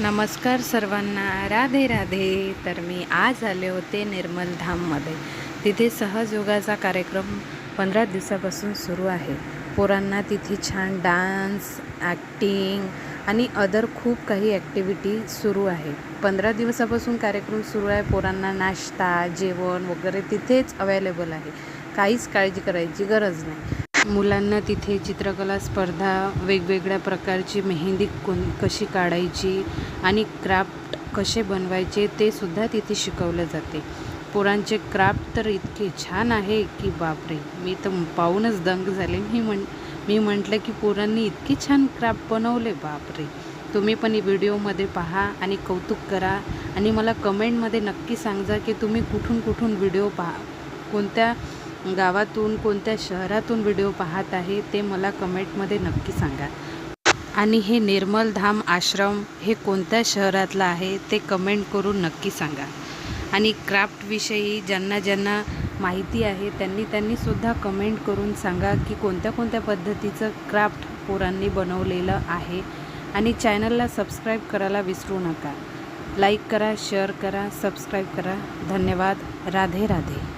नमस्कार सर्वांना, राधे राधे. तर मी आज आले होते निर्मल धाममध्ये. तिथे सहज योगाचा कार्यक्रम 15 दिवसापासून सुरू आहे. पोरांना तिथे छान डान्स, ॲक्टिंग आणि अदर खूप काही ॲक्टिव्हिटी सुरू आहे. 15 दिवसापासून कार्यक्रम सुरू आहे. पोरांना नाश्ता, जेवण वगैरे तिथेच अवेलेबल आहे. काहीच काळजी करायची गरज नाही. मुलांना तिथे चित्रकला स्पर्धा, वेगवेगळ्या प्रकारची मेहंदी कशी काढायची आणि क्राफ्ट कसे बनवायचे ते सुद्धा तिथे शिकवलं जाते. पोरांचे क्राफ्ट तर इतके छान आहे की बापरे, मी तर पाहूनच दंग झाले. मी म्हटलं की पोरांनी इतकी छान क्राफ्ट बनवले, बापरे. तुम्ही पण व्हिडिओमध्ये पहा आणि कौतुक करा आणि मला कमेंटमध्ये नक्की सांगा की तुम्ही कुठून व्हिडिओ कोणत्या गावातून, कोणत्या शहरातून व्हिडिओ पाहत आहे ते मला कमेंटमध्ये नक्की सांगा. आणि हे निर्मल धाम आश्रम हे कोणत्या शहरातलं आहे ते कमेंट करून नक्की सांगा. आणि क्राफ्टविषयी ज्यांना माहिती आहे त्यांनी सुद्धा कमेंट करून सांगा की कोणत्या पद्धतीचं क्राफ्ट पोरांनी बनवलेलं आहे. आणि चॅनलला सबस्क्राईब करायला विसरू नका. लाईक करा, शेअर करा, सबस्क्राईब करा. धन्यवाद. राधे राधे.